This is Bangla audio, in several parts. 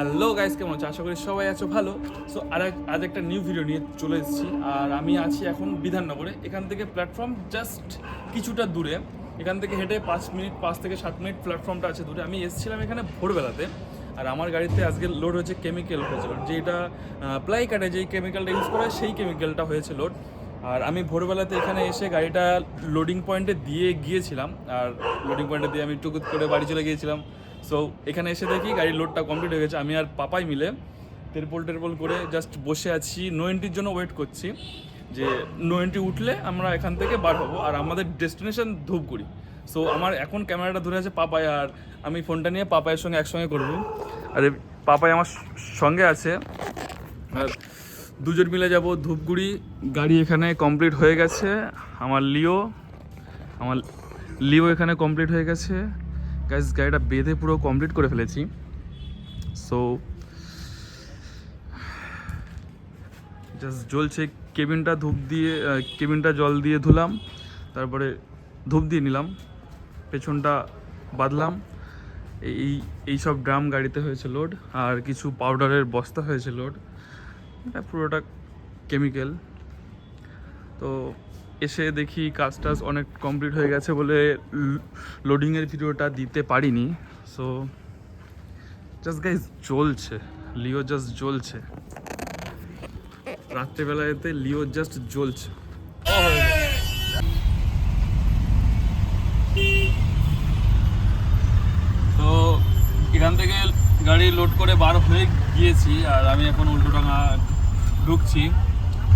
হ্যালো গাইস, কেমন আছো? আশা করি সবাই আছো ভালো। সো আজ একটা নিউ ভিডিও নিয়ে চলে এসেছি। আর আমি আছি এখন বিধাননগরে। এখান থেকে প্ল্যাটফর্ম জাস্ট কিছুটা দূরে। এখান থেকে হেঁটে 5 থেকে 7 মিনিট প্ল্যাটফর্মটা আছে দূরে। আমি এসেছিলাম এখানে ভোরবেলাতে। আর আমার গাড়িতে আজকে লোড হয়েছে কেমিক্যাল হয়েছিল, যেটা প্লাই কাটে যেই কেমিক্যালটা ইউজ করা হয় সেই কেমিক্যালটা হয়েছে লোড। আর আমি ভোরবেলাতে এখানে এসে গাড়িটা লোডিং পয়েন্টে দিয়ে গিয়েছিলাম। আর লোডিং পয়েন্টে দিয়ে আমি টুকুত করে বাড়ি চলে গিয়েছিলাম। সো এখানে এসে দেখি গাড়ির লোডটা কমপ্লিট হয়ে গেছে। আমি আর পাপাই মিলে টেরপল করে জাস্ট বসে আছি, নো এন্ট্রির জন্য ওয়েট করছি যে নো এন্ট্রি উঠলে আমরা এখান থেকে বার হবো। আর আমাদের ডেস্টিনেশন ধূপগুড়ি। সো আমার এখন ক্যামেরাটা ধরে আছে পাপাই, আর আমি ফোনটা নিয়ে পাপাইয়ের সঙ্গে একসঙ্গে করবো। আর পাপাই আমার সঙ্গে আছে, আর দুজন মিলে যাব ধূপগুড়ি। গাড়ি এখানে কমপ্লিট হয়ে গেছে। আমার লিও এখানে কমপ্লিট হয়ে গেছে। গাইস, গাড়িটা বেঁধে পুরো কমপ্লিট করে ফেলেছি। সো জাস্ট জ্বলছে। কেবিনটা জল দিয়ে ধুলাম, তারপরে ধূপ দিয়ে নিলাম, পেছনটা বাঁধলাম। এই সব ড্রাম গাড়িতে হয়েছে লোড, আর কিছু পাউডারের বস্তা হয়েছে লোড। এটা পুরোটা কেমিক্যাল। তো এসে দেখি কাজ অনেক কমপ্লিট হয়ে গেছে বলে লোডিংয়ের ভিডিওটা দিতে পারিনি। সো জাস্ট গাইজ জ্বলছে, লিও জাস্ট জ্বলছে। রাত্রেবেলাতে লিও জাস্ট জ্বলছে। তো এখান থেকে গাড়ি লোড করে বার হয়ে গিয়েছি, আর আমি এখন উল্টোডাঙা ঢুকছি।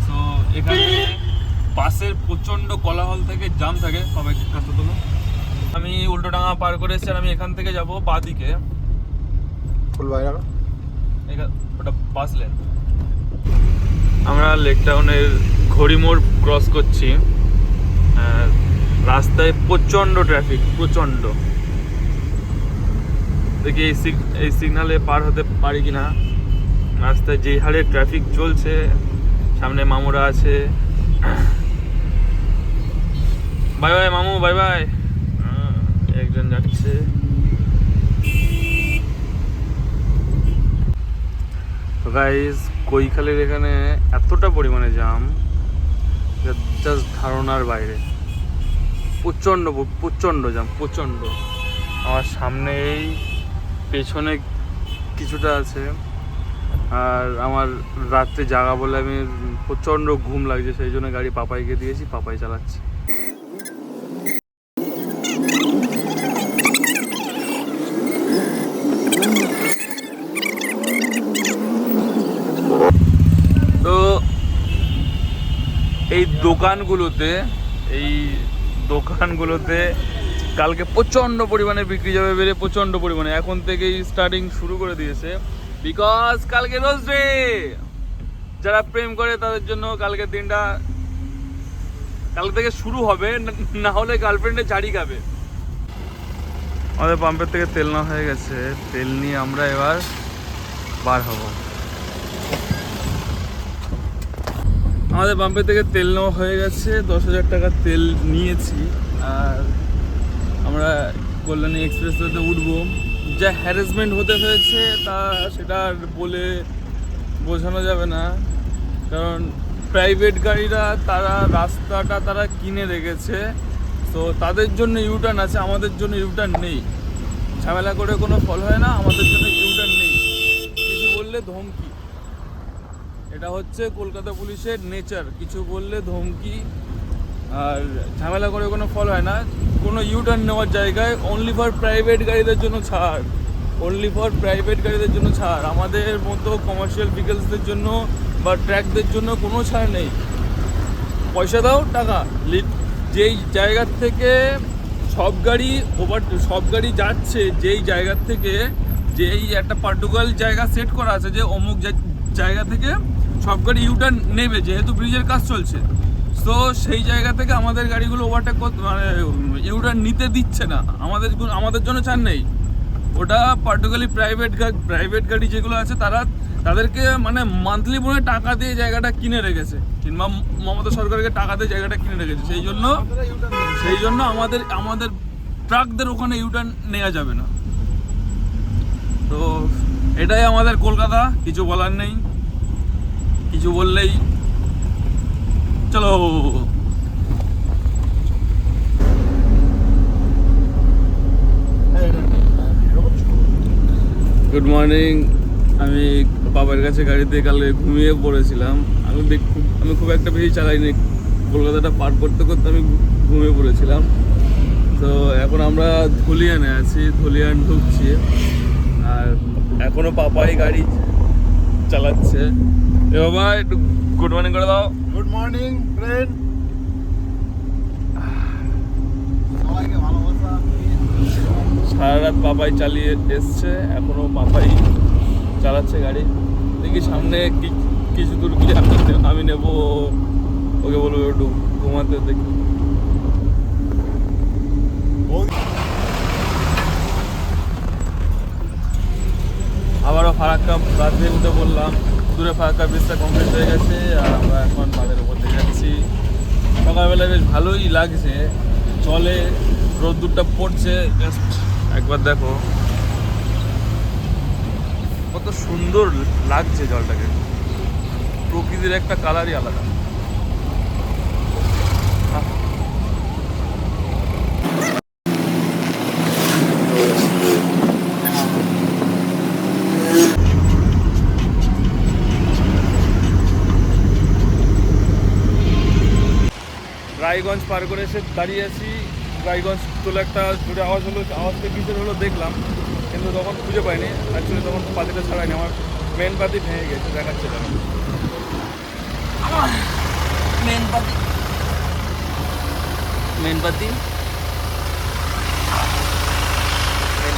সো এখানে বাসের প্রচণ্ড কোলাহল থেকে জাম থাকে। সবাই কাছে তোলো। আমি উল্টোডাঙা পার করে এসেছি, আর আমি এখান থেকে যাবো বাঁ দিকে। ওটা বাস লেন। আমরা লেক টাউনের ঘড়ি মোড় ক্রস করছি। রাস্তায় প্রচণ্ড ট্রাফিক, প্রচণ্ড। দেখি এই সিগনালে পার হতে পারি কিনা। রাস্তায় যেই হারে ট্রাফিক চলছে, সামনে মামুরা আছে। বাই বাই মামু, বাই বাই। একজন যাচ্ছে। তো গাইস, কৈখালের এখানে এতটা পরিমাণে জাম, জাস্ট ধারণার বাইরে। প্রচণ্ড জাম, প্রচণ্ড। আমার সামনেই, পেছনে কিছুটা আছে। আর আমার রাত্রে জাগা বলে আমি প্রচণ্ড ঘুম লাগছে, সেই জন্য গাড়ি পাপাইকে দিয়েছি, পাপাই চালাচ্ছে। তো এই দোকানগুলোতে কালকে প্রচণ্ড পরিমাণে বিক্রি যাবে বেড়ে, প্রচণ্ড পরিমাণে। এখন থেকেই স্টার্টিং শুরু করে দিয়েছে, বিকজ কালকে রোজ ডে। যারা প্রেম করে তাদের জন্য কালকের দিনটা কাল থেকে শুরু হবে, না হলে গার্লফ্রেন্ডে ঝাড়ি খাবে। আমাদের পাম্পের থেকে তেল নেওয়া হয়ে গেছে। তেল নিয়ে আমরা এবার বার হব। আমাদের পাম্পের থেকে তেল নেওয়া হয়ে গেছে, 10,000 টাকা তেল নিয়েছি। আর আমরা কল্যাণী এক্সপ্রেসওয়েতে উঠবো। যা হ্যারাসমেন্ট হতে হয়েছে সেটা বলে বোঝানো যাবে না। কারণ প্রাইভেট গাড়িরা রাস্তাটা কিনে রেখেছে। তো তাদের জন্য ইউটার্ন আছে, আমাদের জন্য ইউটার্ন নেই। ঝামেলা করে কোনো ফল হয় না, আমাদের জন্য ইউটার্ন নেই। কিছু বললে ধমকি, এটা হচ্ছে কলকাতা পুলিশের নেচার। কিছু বললে ধমকি, আর ঝামেলা করে কোনো ফল হয় না। কোনো ইউটার্ন নেওয়ার জায়গায় অনলি ফর প্রাইভেট গাড়িদের জন্য ছাড়, আমাদের মতো কমার্শিয়াল ভেহিকলসদের জন্য বা ট্র্যাকদের জন্য কোনো ছাড় নেই। পয়সা দাও, টাকা। যেই জায়গার থেকে সব গাড়ি যাচ্ছে, যেই জায়গার থেকে যেই একটা পার্টিকুলার জায়গা সেট করা আছে যে অমুক জায়গা থেকে সব গাড়ি ইউটার্ন নেবে, যেহেতু ব্রিজের কাজ চলছে। তো সেই জায়গা থেকে আমাদের গাড়িগুলো ওভারটেক ইউটার্ন নিতে দিচ্ছে না। আমাদের জন্য ছাড় নেই। ওটা পার্টিকুলারলি প্রাইভেট গাড়ি যেগুলো আছে তাদেরকে মান্থলি মনে টাকা দিয়ে জায়গাটা কিনে রেখেছে, কিংবা মমতা সরকারকে টাকা দিয়ে জায়গাটা কিনে রেখেছে। সেই জন্য আমাদের ট্রাকদের ওখানে ইউটার্ন নেওয়া যাবে না। তো এটাই আমাদের কলকাতা, কিছু বলার নেই, কিছু বললেই চলো। Good morning. আমি বাবার কাছে গাড়িতে কালকে ঘুমিয়ে পড়েছিলাম। আমি খুব একটা বেশি চালাইনি, কলকাতাটা পার করতে করতে আমি ঘুমিয়ে পড়েছিলাম। তো এখন আমরা ধুলিয়ানে আছি, ধুলিয়ান ঢুকছি। আর এখনো পাপাই গাড়ি চালাচ্ছে। এ বাবা একটু গুড মর্নিং করে দাও। গুড মর্নিং ফ্রেন্ড, সবাইকে ভালোবাসা। সারা রাত পাপাই চালিয়ে এসছে, এখনো পাপাই চালাচ্ছে গাড়ি। দেখি সামনে কিছু দূর গিয়ে আমি নেবো, ওকে বলবো একটু ঘুমাতে। দেখি আবারও ফারাক্কা রাত দিয়ে উঠে বললাম। দূরে ফারাক্কা ব্রিজটা কমপ্লিট হয়ে গেছে আর আমরা এখন বাঁধের উপর দিয়ে যাচ্ছি। সকালবেলা বেশ ভালোই লাগছে, চলে রোদ্দুরটা পড়ছে, জাস্ট একবার দেখো কত সুন্দর লাগছে জলটাকে। প্রকৃতির একটা কালারই আলাদা। রায়গঞ্জ পার করে এসে দাঁড়িয়ে আছি। রায়গঞ্জ তোলে একটা জোরে আওয়াজ হলো, আওয়াজটা কিসের হলো দেখলাম, কিন্তু তখন খুঁজে পাইনি। অ্যাকচুয়ালি তখন পাতিটা ছাড়াইনি, আমার মেন পাতি ভেঙে গেছে, দেখাচ্ছে তখন আমার মেন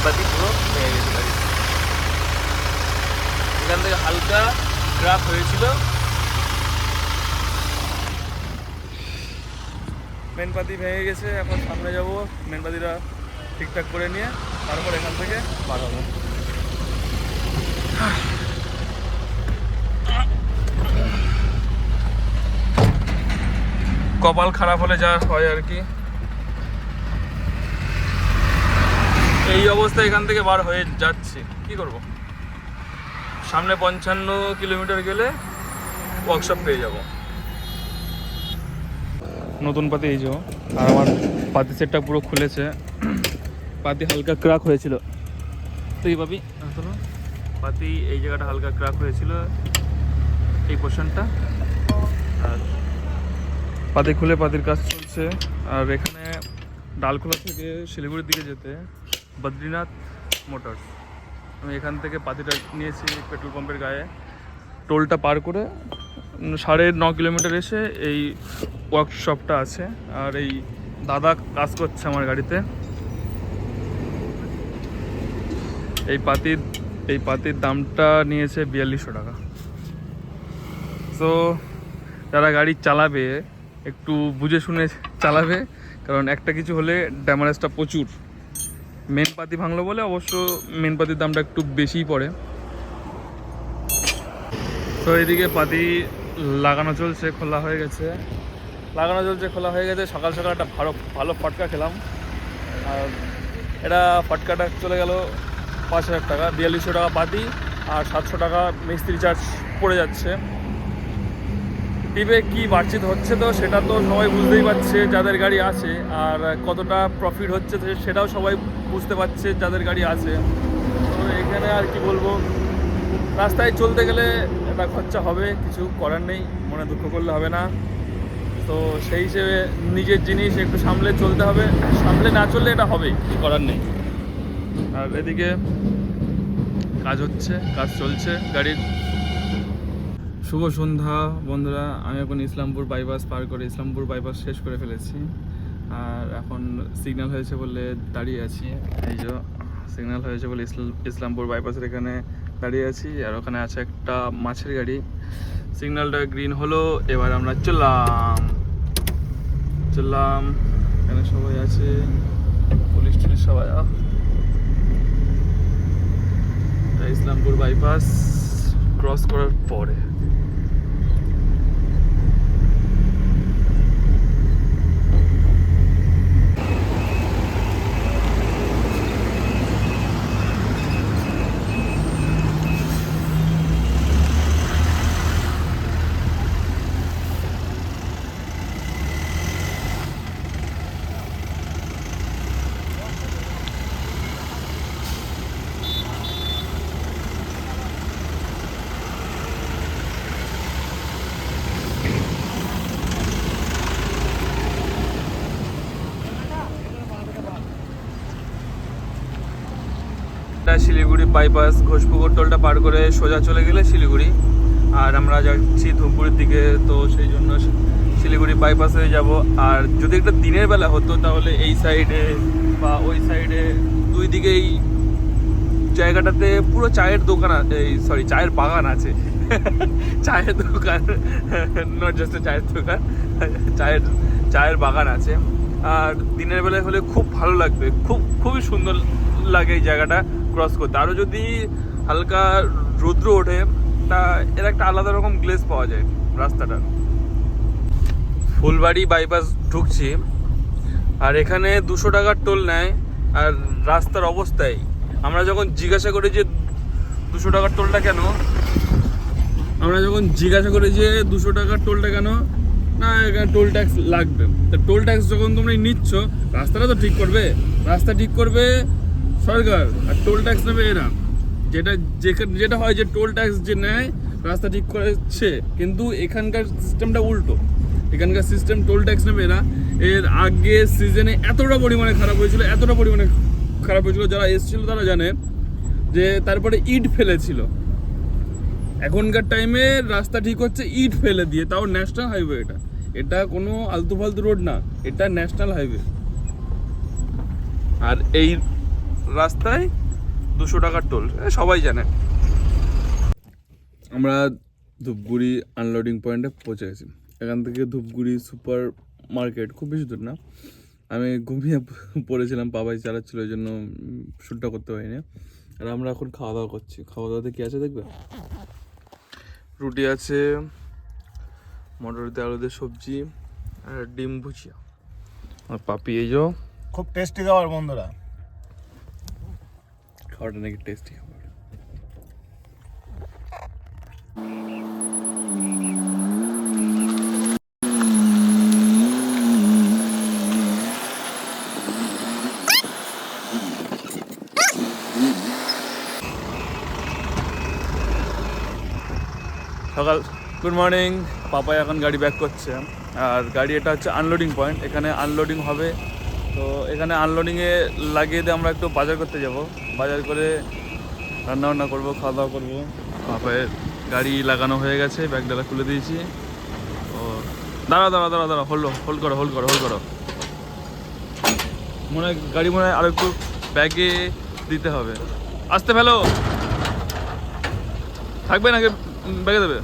পাতি পুরো ভেঙে গেছে গাড়ি। এখান থেকে হালকা ক্র্যাক হয়েছিল। মেনপাতি ভেঙে গেছে, এখন সামনে যাব, মেনপাতিটা ঠিকঠাক করে নিয়ে তারপর এখান থেকে বার হবো। কপাল খারাপ হলে যা হয় আর কি। এই অবস্থা এখান থেকে বার হয়ে যাচ্ছে, কি করব। সামনে 55 কিলোমিটার গেলে ওয়ার্কশপ পেয়ে যাব। নতুন পাতি এই যে, আর আমার পাতি সেটটা পুরো খুলেছে। পাতি হালকা ক্র্যাক হয়েছিল, তুই পাবি পাতি এই জায়গাটা হালকা ক্র্যাক হয়েছিল, এই পোর্শনটা। আর পাতি খুলে পাতির কাজ চলছে। আর এখানে ডালখোলা থেকে শিলিগুড়ির দিকে যেতে বদ্রীনাথ মোটরস, আমি এখান থেকে পাতিটা নিয়েছি পেট্রোল পাম্পের গায়ে। টোলটা পার করে 9.5 কিলোমিটার এসে এই ওয়ার্কশপটা আছে। আর এই দাদা কাজ করছে আমার গাড়িতে। এই পাতির দামটা নিয়েছে 4200 টাকা। তো যারা গাড়ি চালাবে একটু বুঝে শুনে চালাবে, কারণ একটা কিছু হলে ড্যামারেজটা প্রচুর। মেন পাতি ভাঙলো বলে অবশ্য মেন পাতির দামটা একটু বেশিই পড়ে। তো এইদিকে পাতি লাগানো চলছে, খোলা হয়ে গেছে। সকাল সকাল একটা ভালো ফটকা খেলাম। আর এটা ফটকাটা চলে গেল 5000 টাকা। 4200 টাকা পাতি আর 700 টাকা মিস্ত্রি চার্জ পড়ে যাচ্ছে। টিপে কী বার্চিত হচ্ছে তো সেটা তো সবাই বুঝতেই পারছে যাদের গাড়ি আছে, আর কতটা প্রফিট হচ্ছে সেটাও সবাই বুঝতে পারছে যাদের গাড়ি আছে। তো এখানে আর কি বলবো, রাস্তায় চলতে গেলে একটা খরচা হবে, কিছু করার নেই, মনে দুঃখ করলে হবে না। তো সেই হিসেবে নিজের জিনিস একটু সামলে চলতে হবে, সামলে না চললে এটা হবেই, কিছু করার নেই। আর এদিকে কাজ চলছে গাড়ির। শুভ সন্ধ্যা বন্ধুরা, আমি এখন ইসলামপুর বাইপাস পার করে ইসলামপুর বাইপাস শেষ করে ফেলেছি। আর এখন সিগন্যাল হয়েছে বলে দাঁড়িয়ে আছি। এই যে সিগন্যাল হয়েছে বলে ইসলামপুর বাইপাসের এখানে দাঁড়িয়ে আছি। আর ওখানে আছে একটা মাছের গাড়ি। সিগন্যালটা গ্রিন হলো, এবার আমরা চললাম। এখানে সবাই আছে, পুলিশ সবাই। ইসলামপুর বাইপাস ক্রস করার পরে শিলিগুড়ি বাইপাস ঘোষপুকুর টোলটা পার করে সোজা চলে গেলে শিলিগুড়ি। আর আমরা যাচ্ছি ধূপগুড়ির দিকে, তো সেই জন্য শিলিগুড়ি বাইপাসে যাব। আর যদি একটা দিনের বেলা হতো তাহলে এই সাইডে বা ওই সাইডে দুই দিকেই জায়গাটাতে পুরো চায়ের দোকান চায়ের বাগান আছে। চায়ের দোকান, নট জাস্ট চায়ের দোকান, চায়ের বাগান আছে। আর দিনের বেলায় হলে খুব ভালো লাগবে, খুবই সুন্দর লাগে এই জায়গাটা ক্রস করতে। আরও যদি হালকা রৌদ্র ওঠে তা এর একটা আলাদা রকম গ্লেজ পাওয়া যায় রাস্তাটা। ফুলবাড়ি বাইপাস ঢুকছি, আর এখানে 200 টাকার টোল নেয়। আর রাস্তার অবস্থায় আমরা যখন জিজ্ঞাসা করি যে 200 টাকার টোলটা কেন, যে 200 টাকার টোলটা কেন, না এখানে টোল ট্যাক্স লাগবে। তা টোল ট্যাক্স যখন তোমরা নিচ্ছ, রাস্তাটা তো ঠিক করবে, রাস্তা ঠিক করবে সরকার, আর টোল ট্যাক্স নেবে এরা। যেটা হয় যে টোল ট্যাক্স যে নেয় রাস্তা ঠিক করেছে, কিন্তু এখানকার সিস্টেমটা উল্টো। এখানকার সিস্টেম টোল ট্যাক্স নেবে এরা। এর আগে সিজনে এতটা পরিমাণে খারাপ হয়েছিল, যারা এসেছিল তারা জানে যে তারপরে ইট ফেলেছিল। এখনকার টাইমে রাস্তা ঠিক হচ্ছে ইট ফেলে দিয়ে, তাও ন্যাশনাল হাইওয়ে। এটা কোনো আলতু ফালতু রোড না, এটা ন্যাশনাল হাইওয়ে। আর এই রাস্তায় 200 টাকার টোল সবাই জানে। আমরা ধূপগুড়ি আনলোডিং পয়েন্টে পৌঁছে গেছি। এখান থেকে ধূপগুড়ি সুপার মার্কেট খুব বেশি দূর না। আমি ঘুমিয়ে পড়েছিলাম, বাবাই চালাচ্ছিল, ওই জন্য শ্যুটটা করতে পারিনি। আর আমরা এখন খাওয়া দাওয়া করছি। খাওয়া দাওয়াতে কী আছে দেখবে? রুটি আছে, মটর দিয়ে আলু দিয়ে সবজি, আর ডিম ভুজিয়া। আর পাপি এই যে খুব টেস্টি খাবার বন্ধুরা। খাবারটা নাকি টেস্টি খাবার। সকাল, গুড মর্নিং। পাপাই এখন গাড়ি ব্যাক করছে। আর গাড়ি এটা হচ্ছে আনলোডিং পয়েন্ট, এখানে আনলোডিং হবে। তো এখানে আনলোডিংয়ে লাগিয়ে দিয়ে আমরা একটু বাজার করতে যাব। বাজার করে রান্নাবান্না করবো, খাওয়া দাওয়া করবো। পাপায়ের গাড়ি লাগানো হয়ে গেছে, ব্যাগডালা খুলে দিয়েছি। ও দাঁড়াও, হোল্ড করো। গাড়ি মনে হয় আরো একটু ব্যাগে দিতে হবে। আসতে ফেলো, থাকবে নাকি ব্যাগে দেবে?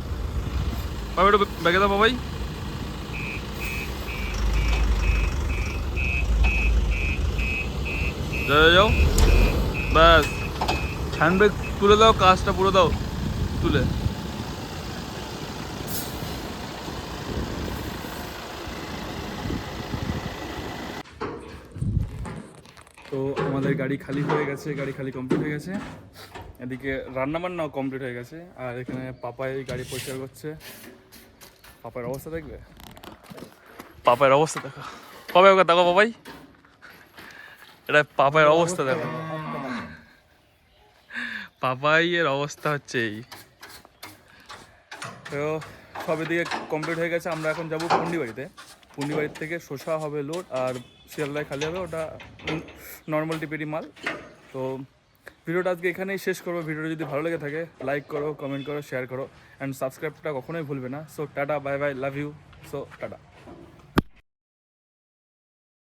বাবা একটু ব্যাগে দাও বাবাই। যাও ব্যাস, হ্যান্ডব্রেক তুলে দাও, কাজটা পুরো দাও তুলে। তো আমাদের গাড়ি খালি হয়ে গেছে, কমপ্লিট হয়ে গেছে। এদিকে রান্নাবান্নাও কমপ্লিট হয়ে গেছে। আর এখানে পাপাই গাড়ি পরিষ্কার করছে। পাপায়ের অবস্থা দেখবে, দেখো। দেখো পাপাই, এটা পাপায়ের অবস্থা দেখো। পাপাইয়ের অবস্থা হচ্ছে এই। তো সব এদিকে কমপ্লিট হয়ে গেছে। আমরা এখন যাবো পুন্ডিবাড়ির থেকে শসা হবে লোড, আর শিয়ালদায় খালি হবে, ওটা নর্মাল টিপেরি মাল। তো ভিডিওটা আজকে এখানেই শেষ করবো। ভিডিওটা যদি ভালো লেগে থাকে লাইক করো, কমেন্ট করো, শেয়ার করো, অ্যান্ড সাবস্ক্রাইবটা কখনোই ভুলবে না। So tata, bye bye, love you. So tata.